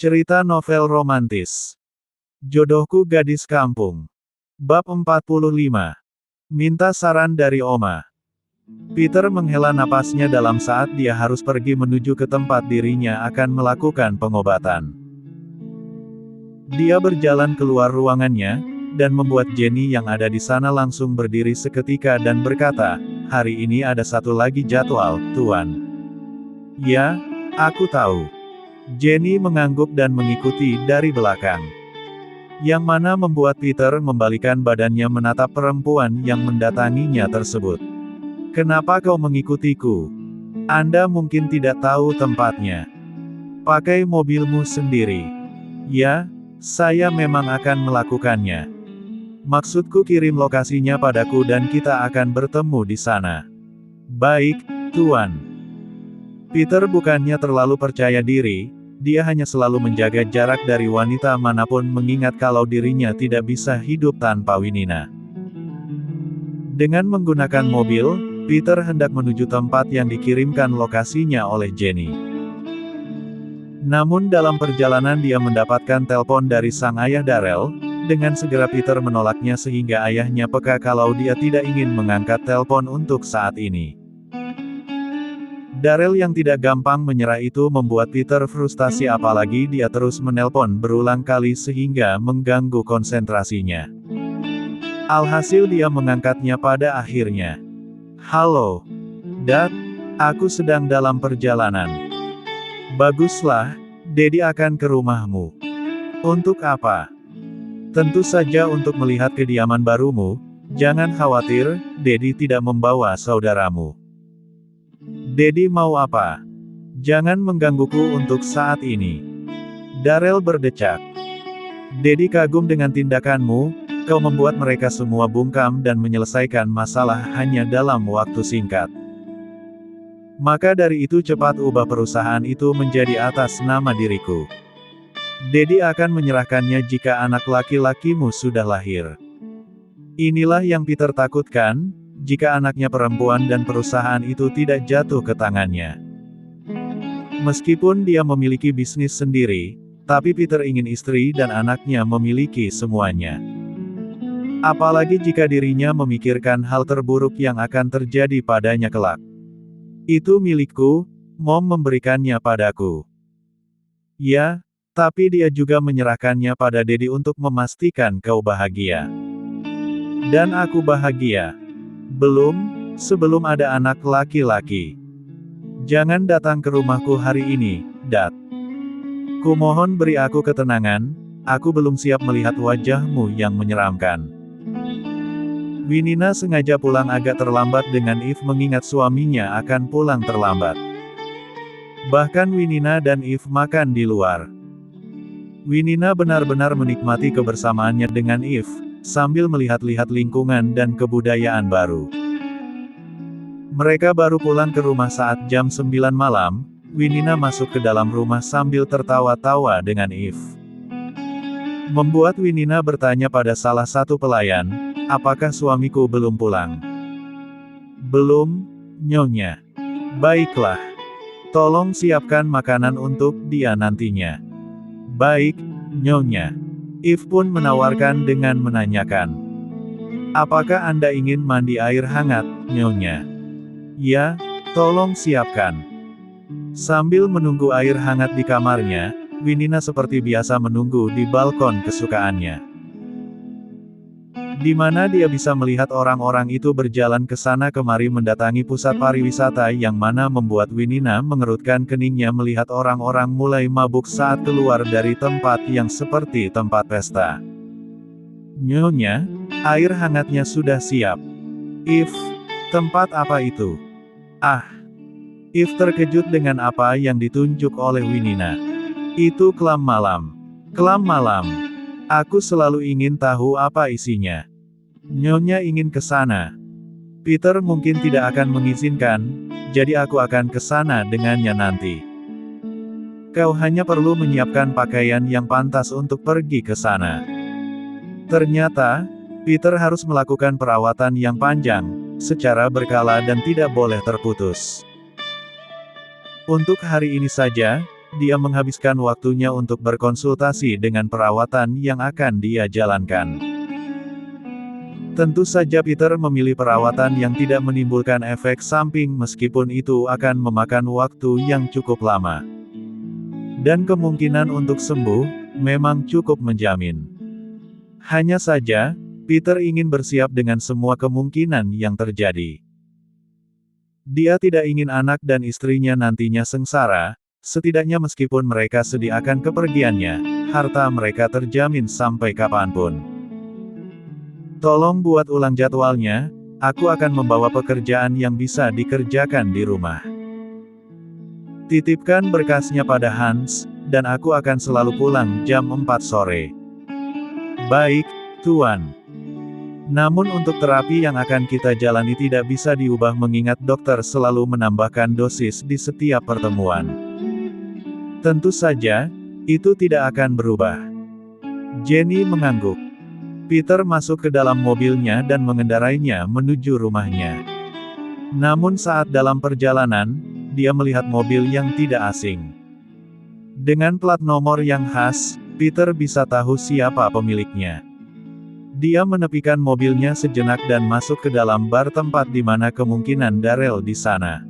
Cerita novel romantis. Jodohku Gadis Kampung. Bab 45. Minta saran dari Oma. Peter menghela napasnya dalam saat dia harus pergi menuju ke tempat dirinya akan melakukan pengobatan. Dia berjalan keluar ruangannya, dan membuat Jenny yang ada di sana langsung berdiri seketika dan berkata, "Hari ini ada satu lagi jadwal, Tuan." "Ya, aku tahu." Jenny mengangguk dan mengikuti dari belakang. Yang mana membuat Peter membalikan badannya menatap perempuan yang mendatanginya tersebut. "Kenapa kau mengikutiku? Anda mungkin tidak tahu tempatnya. Pakai mobilmu sendiri." "Ya, saya memang akan melakukannya. Maksudku kirim lokasinya padaku dan kita akan bertemu di sana." "Baik, Tuan." Peter bukannya terlalu percaya diri, dia hanya selalu menjaga jarak dari wanita manapun mengingat kalau dirinya tidak bisa hidup tanpa Winina. Dengan menggunakan mobil, Peter hendak menuju tempat yang dikirimkan lokasinya oleh Jenny. Namun dalam perjalanan dia mendapatkan telepon dari sang ayah Darrell. Dengan segera Peter menolaknya sehingga ayahnya peka kalau dia tidak ingin mengangkat telepon untuk saat ini. Darrell yang tidak gampang menyerah itu membuat Peter frustasi apalagi dia terus menelpon berulang kali sehingga mengganggu konsentrasinya. Alhasil dia mengangkatnya pada akhirnya. "Halo, Dad, aku sedang dalam perjalanan." "Baguslah, Daddy akan ke rumahmu." "Untuk apa?" "Tentu saja untuk melihat kediaman barumu. Jangan khawatir, Daddy tidak membawa saudaramu." "Daddy mau apa?" "Jangan menggangguku untuk saat ini." Darrell berdecak. "Daddy kagum dengan tindakanmu, kau membuat mereka semua bungkam dan menyelesaikan masalah hanya dalam waktu singkat. Maka dari itu cepat ubah perusahaan itu menjadi atas nama diriku. Daddy akan menyerahkannya jika anak laki-lakimu sudah lahir." Inilah yang Peter takutkan, jika anaknya perempuan dan perusahaan itu tidak jatuh ke tangannya. Meskipun dia memiliki bisnis sendiri, tapi Peter ingin istri dan anaknya memiliki semuanya. Apalagi jika dirinya memikirkan hal terburuk yang akan terjadi padanya kelak. "Itu milikku, Mom memberikannya padaku." "Ya, tapi dia juga menyerahkannya pada Daddy untuk memastikan kau bahagia. Dan aku bahagia. Belum, sebelum ada anak laki-laki. Jangan datang ke rumahku hari ini, Dad. Kumohon beri aku ketenangan, aku belum siap melihat wajahmu yang menyeramkan." Winina sengaja pulang agak terlambat dengan Eve mengingat suaminya akan pulang terlambat. Bahkan Winina dan Eve makan di luar. Winina benar-benar menikmati kebersamaannya dengan Eve, sambil melihat-lihat lingkungan dan kebudayaan baru. Mereka baru pulang ke rumah saat jam 9 malam, Winina masuk ke dalam rumah sambil tertawa-tawa dengan Eve. Membuat Winina bertanya pada salah satu pelayan, "Apakah suamiku belum pulang?" "Belum, Nyonya." "Baiklah. Tolong siapkan makanan untuk dia nantinya." "Baik, Nyonya." Eve pun menawarkan dengan menanyakan, "Apakah Anda ingin mandi air hangat, Nyonya?" "Ya, tolong siapkan." Sambil menunggu air hangat di kamarnya, Winina seperti biasa menunggu di balkon kesukaannya. Di mana dia bisa melihat orang-orang itu berjalan ke sana kemari mendatangi pusat pariwisata yang mana membuat Winina mengerutkan keningnya melihat orang-orang mulai mabuk saat keluar dari tempat yang seperti tempat pesta. "Nyonya, air hangatnya sudah siap." "Eve, tempat apa itu?" "Ah." Eve terkejut dengan apa yang ditunjuk oleh Winina. "Itu kelam malam." "Kelam malam? Aku selalu ingin tahu apa isinya." "Nyonya ingin ke sana?" "Peter mungkin tidak akan mengizinkan, jadi aku akan ke sana dengannya nanti. Kau hanya perlu menyiapkan pakaian yang pantas untuk pergi ke sana." Ternyata, Peter harus melakukan perawatan yang panjang, secara berkala dan tidak boleh terputus. Untuk hari ini saja, dia menghabiskan waktunya untuk berkonsultasi dengan perawatan yang akan dia jalankan. Tentu saja Peter memilih perawatan yang tidak menimbulkan efek samping meskipun itu akan memakan waktu yang cukup lama. Dan kemungkinan untuk sembuh, memang cukup menjamin. Hanya saja, Peter ingin bersiap dengan semua kemungkinan yang terjadi. Dia tidak ingin anak dan istrinya nantinya sengsara, setidaknya meskipun mereka sedih akan kepergiannya, harta mereka terjamin sampai kapanpun. Tolong buat ulang jadwalnya, aku akan membawa pekerjaan yang bisa dikerjakan di rumah. Titipkan berkasnya pada Hans, dan aku akan selalu pulang jam 4 sore. Baik, Tuan. Namun untuk terapi yang akan kita jalani tidak bisa diubah mengingat dokter selalu menambahkan dosis di setiap pertemuan. Tentu saja, itu tidak akan berubah. Jenny mengangguk. Peter masuk ke dalam mobilnya dan mengendarainya menuju rumahnya. Namun saat dalam perjalanan, dia melihat mobil yang tidak asing. Dengan plat nomor yang khas, Peter bisa tahu siapa pemiliknya. Dia menepikan mobilnya sejenak dan masuk ke dalam bar tempat di mana kemungkinan Darrell di sana.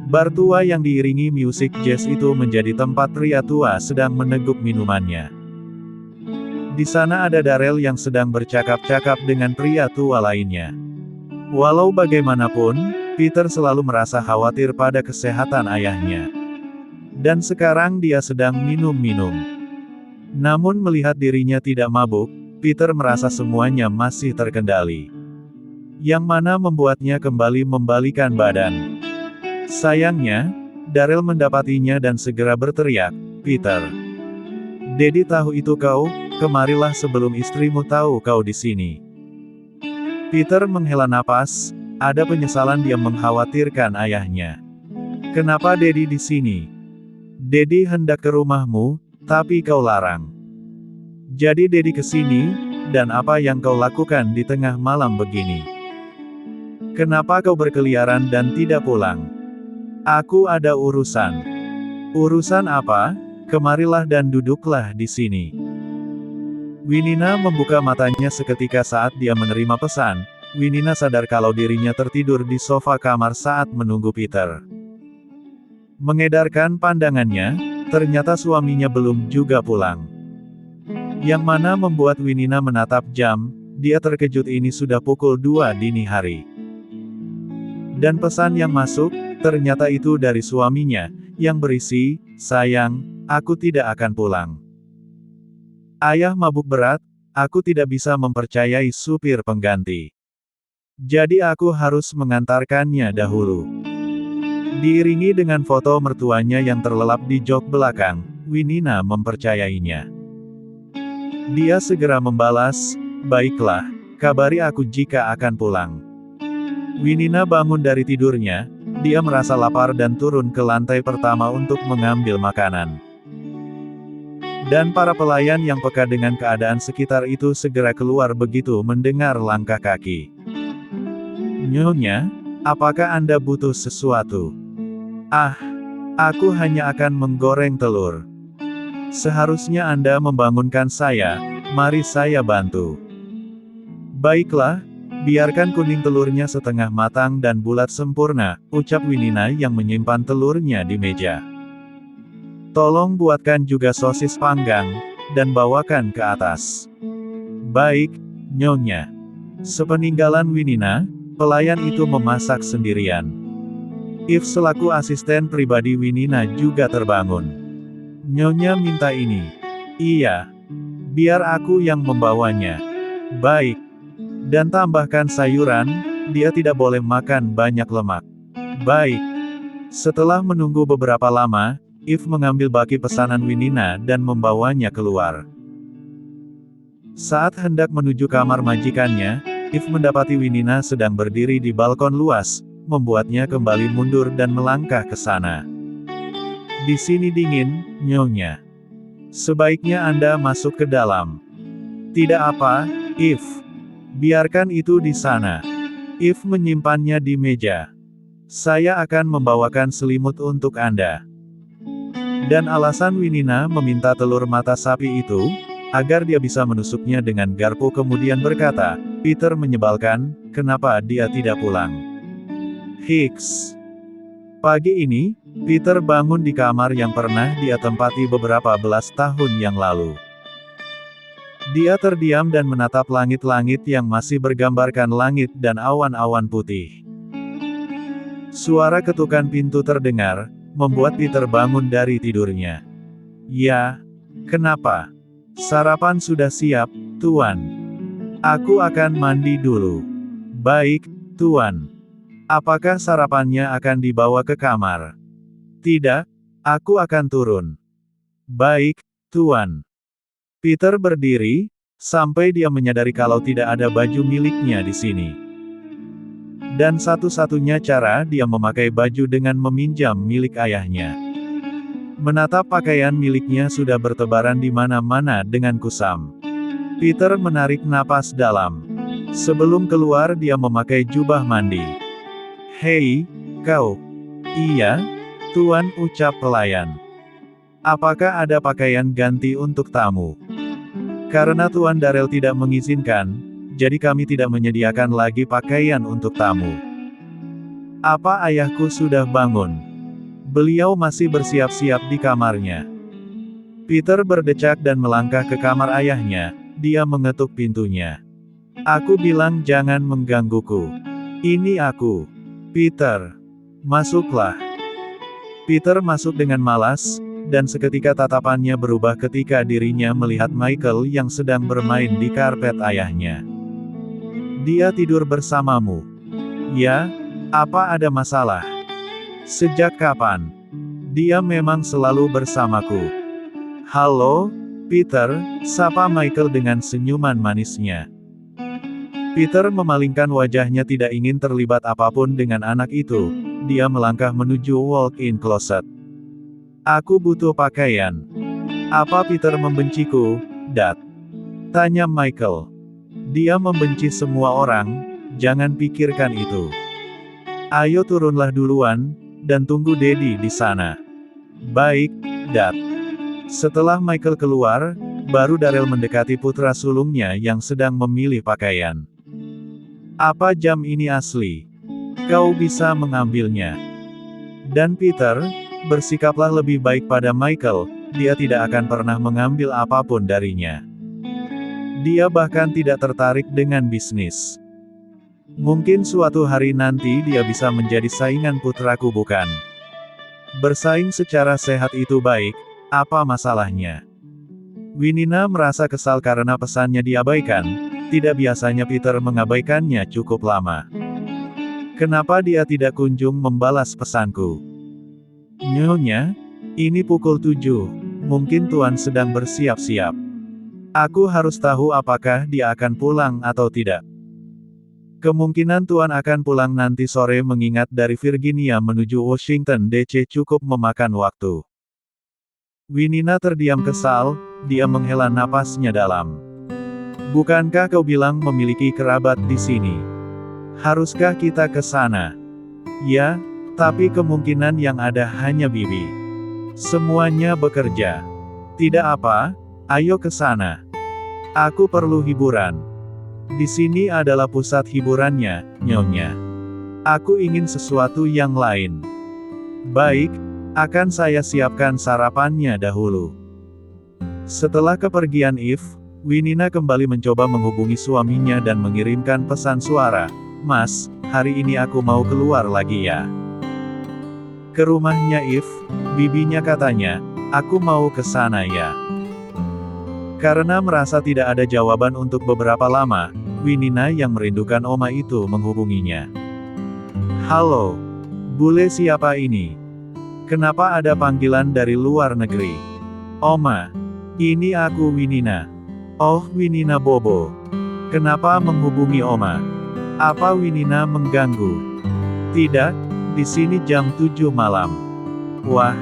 Bar tua yang diiringi musik jazz itu menjadi tempat pria tua sedang meneguk minumannya. Di sana ada Darrell yang sedang bercakap-cakap dengan pria tua lainnya. Walau bagaimanapun, Peter selalu merasa khawatir pada kesehatan ayahnya. Dan sekarang dia sedang minum-minum. Namun melihat dirinya tidak mabuk, Peter merasa semuanya masih terkendali. Yang mana membuatnya kembali membalikan badan. Sayangnya, Darrell mendapatinya dan segera berteriak, "Peter. Daddy tahu itu kau, kemarilah sebelum istrimu tahu kau di sini." Peter menghela napas, ada penyesalan dia mengkhawatirkan ayahnya. "Kenapa Daddy di sini? Daddy hendak ke rumahmu, tapi kau larang. Jadi Daddy ke sini, dan apa yang kau lakukan di tengah malam begini? Kenapa kau berkeliaran dan tidak pulang? Aku ada urusan." "Urusan apa? Kemarilah dan duduklah di sini." Winina membuka matanya seketika saat dia menerima pesan. Winina sadar kalau dirinya tertidur di sofa kamar saat menunggu Peter. Mengedarkan pandangannya, ternyata suaminya belum juga pulang. Yang mana membuat Winina menatap jam, dia terkejut ini sudah pukul 2 dini hari. Dan pesan yang masuk, ternyata itu dari suaminya, yang berisi, "Sayang, aku tidak akan pulang. Ayah mabuk berat, aku tidak bisa mempercayai supir pengganti. Jadi aku harus mengantarkannya dahulu." Diiringi dengan foto mertuanya yang terlelap di jok belakang, Winina mempercayainya. Dia segera membalas, "Baiklah, kabari aku jika akan pulang." Winina bangun dari tidurnya, dia merasa lapar dan turun ke lantai pertama untuk mengambil makanan. Dan para pelayan yang peka dengan keadaan sekitar itu segera keluar begitu mendengar langkah kaki. "Nyonya, apakah Anda butuh sesuatu?" "Ah, aku hanya akan menggoreng telur. Seharusnya Anda membangunkan saya, mari saya bantu." "Baiklah, biarkan kuning telurnya setengah matang dan bulat sempurna," ucap Winina yang menyimpan telurnya di meja. "Tolong buatkan juga sosis panggang, dan bawakan ke atas." "Baik, Nyonya." Sepeninggalan Winina, pelayan itu memasak sendirian. If selaku asisten pribadi Winina juga terbangun. "Nyonya minta ini." "Iya. Biar aku yang membawanya." "Baik. Dan tambahkan sayuran, dia tidak boleh makan banyak lemak." "Baik." Setelah menunggu beberapa lama, If mengambil baki pesanan Winina dan membawanya keluar. Saat hendak menuju kamar majikannya, If mendapati Winina sedang berdiri di balkon luas, membuatnya kembali mundur dan melangkah ke sana. "Di sini dingin, Nyonya. Sebaiknya Anda masuk ke dalam." "Tidak apa, If. Biarkan itu di sana." If menyimpannya di meja. "Saya akan membawakan selimut untuk Anda." Dan alasan Winina meminta telur mata sapi itu, agar dia bisa menusuknya dengan garpu kemudian berkata, Peter menyebalkan, kenapa dia tidak pulang? Hicks. Pagi ini, Peter bangun di kamar yang pernah dia tempati beberapa belas tahun yang lalu. Dia terdiam dan menatap langit-langit yang masih bergambarkan langit dan awan-awan putih. Suara ketukan pintu terdengar, membuat Peter bangun dari tidurnya. Ya, kenapa? Sarapan sudah siap, Tuan. Aku akan mandi dulu. Baik, Tuan. Apakah sarapannya akan dibawa ke kamar? Tidak, aku akan turun. Baik, Tuan. Peter berdiri, sampai dia menyadari kalau tidak ada baju miliknya di sini. Dan satu-satunya cara dia memakai baju dengan meminjam milik ayahnya. Menatap pakaian miliknya sudah bertebaran di mana-mana dengan kusam. Peter menarik napas dalam. Sebelum keluar dia memakai jubah mandi. Hei, kau. Iya, Tuan, ucap pelayan. Apakah ada pakaian ganti untuk tamu? Karena Tuan Darrell tidak mengizinkan, jadi kami tidak menyediakan lagi pakaian untuk tamu. Apa ayahku sudah bangun? Beliau masih bersiap-siap di kamarnya. Peter berdecak dan melangkah ke kamar ayahnya, dia mengetuk pintunya. Aku bilang jangan menggangguku. Ini aku. Peter. Masuklah. Peter masuk dengan malas, dan seketika tatapannya berubah ketika dirinya melihat Michael yang sedang bermain di karpet ayahnya. Dia tidur bersamamu. Ya, apa ada masalah? Sejak kapan? Dia memang selalu bersamaku. Halo, Peter, sapa Michael dengan senyuman manisnya. Peter memalingkan wajahnya tidak ingin terlibat apapun dengan anak itu. Dia melangkah menuju walk-in closet. Aku butuh pakaian. Apa Peter membenciku, Dad? Tanya Michael. Dia membenci semua orang, jangan pikirkan itu. Ayo turunlah duluan, dan tunggu Daddy di sana. Baik, Dad. Setelah Michael keluar, baru Darrell mendekati putra sulungnya yang sedang memilih pakaian. Apa jam ini asli? Kau bisa mengambilnya. Dan Peter, bersikaplah lebih baik pada Michael, dia tidak akan pernah mengambil apapun darinya. Dia bahkan tidak tertarik dengan bisnis. Mungkin suatu hari nanti dia bisa menjadi saingan putraku bukan? Bersaing secara sehat itu baik, apa masalahnya? Winina merasa kesal karena pesannya diabaikan, tidak biasanya Peter mengabaikannya cukup lama. Kenapa dia tidak kunjung membalas pesanku? Nyonya, ini pukul 7, mungkin Tuan sedang bersiap-siap. Aku harus tahu apakah dia akan pulang atau tidak. Kemungkinan Tuan akan pulang nanti sore mengingat dari Virginia menuju Washington DC cukup memakan waktu. Winina terdiam kesal, dia menghela napasnya dalam. Bukankah kau bilang memiliki kerabat di sini? Haruskah kita ke sana? Ya, tapi kemungkinan yang ada hanya Bibi. Semuanya bekerja. Tidak apa, ayo ke sana. Aku perlu hiburan. Di sini adalah pusat hiburannya, Nyonya. Aku ingin sesuatu yang lain. Baik, akan saya siapkan sarapannya dahulu. Setelah kepergian Eve, Winina kembali mencoba menghubungi suaminya dan mengirimkan pesan suara. Mas, hari ini aku mau keluar lagi ya. Ke rumahnya Eve, bibinya katanya, aku mau ke sana ya. Karena merasa tidak ada jawaban untuk beberapa lama, Winina yang merindukan Oma itu menghubunginya. Halo, bule siapa ini? Kenapa ada panggilan dari luar negeri? Oma, ini aku Winina. Oh, Winina Bobo. Kenapa menghubungi Oma? Apa Winina mengganggu? Tidak, di sini jam 7 malam. Wah,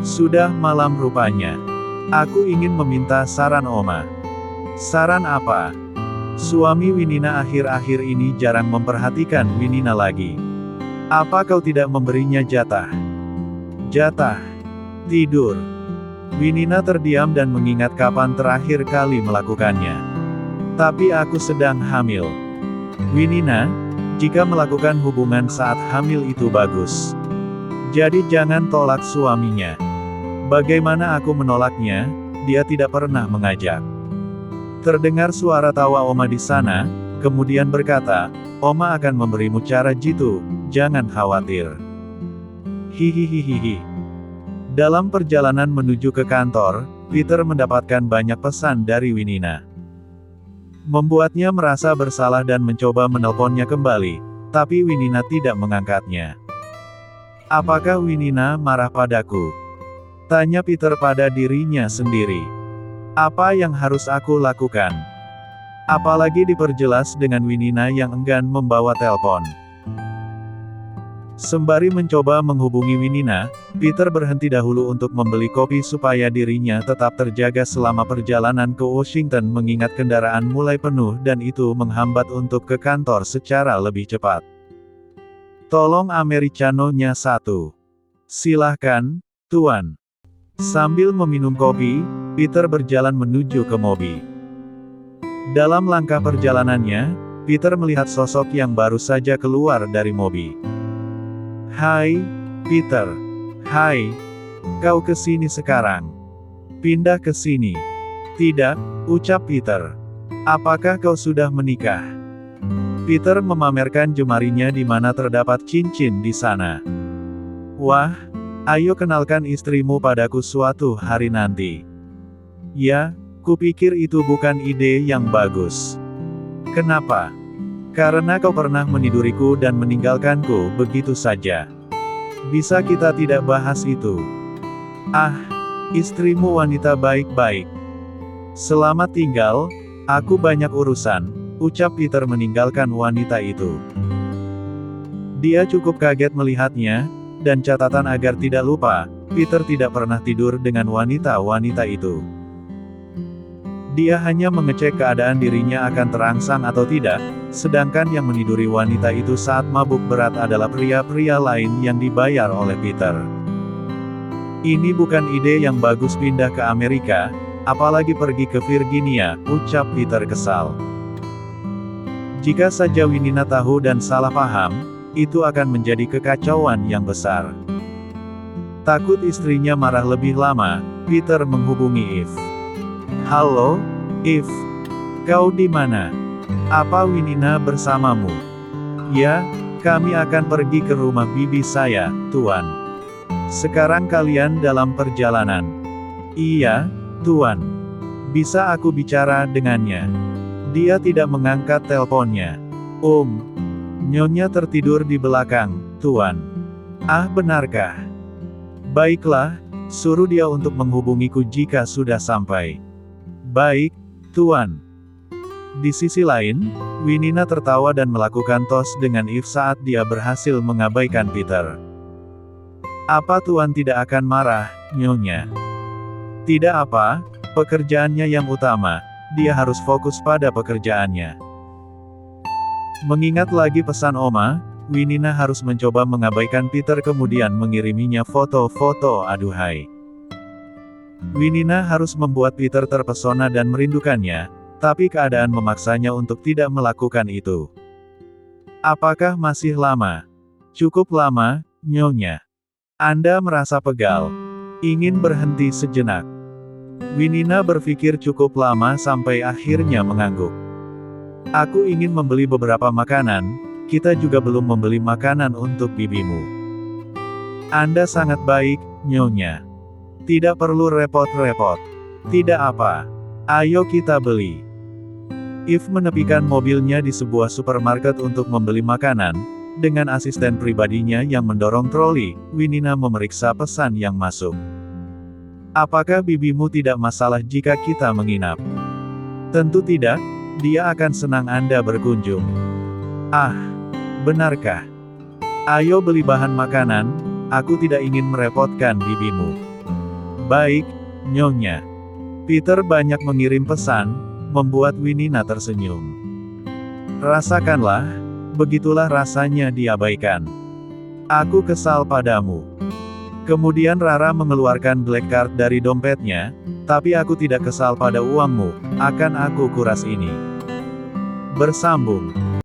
sudah malam rupanya. Aku ingin meminta saran Oma. Saran apa? Suami Winina akhir-akhir ini jarang memperhatikan Winina lagi. Apa kau tidak memberinya jatah? Jatah? Tidur. Winina terdiam dan mengingat kapan terakhir kali melakukannya. Tapi aku sedang hamil. Winina, jika melakukan hubungan saat hamil itu bagus. Jadi jangan tolak suaminya. Bagaimana aku menolaknya, dia tidak pernah mengajak. Terdengar suara tawa Oma di sana, kemudian berkata, Oma akan memberimu cara jitu, jangan khawatir. Hihihihihi. Dalam perjalanan menuju ke kantor, Peter mendapatkan banyak pesan dari Winina. Membuatnya merasa bersalah dan mencoba menelponnya kembali, tapi Winina tidak mengangkatnya. Apakah Winina marah padaku? Tanya Peter pada dirinya sendiri. Apa yang harus aku lakukan? Apalagi diperjelas dengan Winina yang enggan membawa telepon. Sembari mencoba menghubungi Winina, Peter berhenti dahulu untuk membeli kopi supaya dirinya tetap terjaga selama perjalanan ke Washington mengingat kendaraan mulai penuh dan itu menghambat untuk ke kantor secara lebih cepat. Tolong americano-nya satu. Silahkan, Tuan. Sambil meminum kopi, Peter berjalan menuju ke mobil. Dalam langkah perjalanannya, Peter melihat sosok yang baru saja keluar dari mobil. Hai, Peter. Hai. Kau kesini sekarang. Pindah ke sini. Tidak, ucap Peter. Apakah kau sudah menikah? Peter memamerkan jemarinya di mana terdapat cincin di sana. Wah, ayo kenalkan istrimu padaku suatu hari nanti. Ya, kupikir itu bukan ide yang bagus. Kenapa? Karena kau pernah meniduriku dan meninggalkanku begitu saja. Bisa kita tidak bahas itu? Ah, istrimu wanita baik-baik. Selamat tinggal, aku banyak urusan, ucap Peter meninggalkan wanita itu. Dia cukup kaget melihatnya, dan catatan agar tidak lupa, Peter tidak pernah tidur dengan wanita-wanita itu. Dia hanya mengecek keadaan dirinya akan terangsang atau tidak, sedangkan yang meniduri wanita itu saat mabuk berat adalah pria-pria lain yang dibayar oleh Peter. Ini bukan ide yang bagus pindah ke Amerika, apalagi pergi ke Virginia, ucap Peter kesal. Jika saja Winina tahu dan salah paham, itu akan menjadi kekacauan yang besar. Takut istrinya marah lebih lama, Peter menghubungi Eve. Halo, Eve. Kau di mana? Apa Winina bersamamu? Ya, kami akan pergi ke rumah bibi saya, Tuan. Sekarang kalian dalam perjalanan. Iya, Tuan. Bisa aku bicara dengannya? Dia tidak mengangkat teleponnya. Nyonya tertidur di belakang, Tuan. Ah, benarkah? Baiklah, suruh dia untuk menghubungiku jika sudah sampai. Baik, Tuan. Di sisi lain, Winina tertawa dan melakukan tos dengan Eve saat dia berhasil mengabaikan Peter. Apa Tuan tidak akan marah, Nyonya? Tidak apa, pekerjaannya yang utama, dia harus fokus pada pekerjaannya. Mengingat lagi pesan Oma, Winina harus mencoba mengabaikan Peter kemudian mengiriminya foto-foto aduhai. Winina harus membuat Peter terpesona dan merindukannya, tapi keadaan memaksanya untuk tidak melakukan itu. Apakah masih lama? Cukup lama, Nyonya. Anda merasa pegal. Ingin berhenti sejenak. Winina berpikir cukup lama sampai akhirnya mengangguk. Aku ingin membeli beberapa makanan, kita juga belum membeli makanan untuk bibimu. Anda sangat baik, Nyonya. Tidak perlu repot-repot. Tidak apa. Ayo kita beli. Eve menepikan mobilnya di sebuah supermarket untuk membeli makanan. Dengan asisten pribadinya yang mendorong troli, Winina memeriksa pesan yang masuk. Apakah bibimu tidak masalah jika kita menginap? Tentu tidak, dia akan senang Anda berkunjung. Ah, benarkah? Ayo beli bahan makanan, aku tidak ingin merepotkan bibimu. Baik, Nyonya. Peter banyak mengirim pesan, membuat Winina tersenyum. Rasakanlah, begitulah rasanya diabaikan. Aku kesal padamu. Kemudian Rara mengeluarkan black card dari dompetnya, tapi aku tidak kesal pada uangmu, akan aku kuras ini. Bersambung.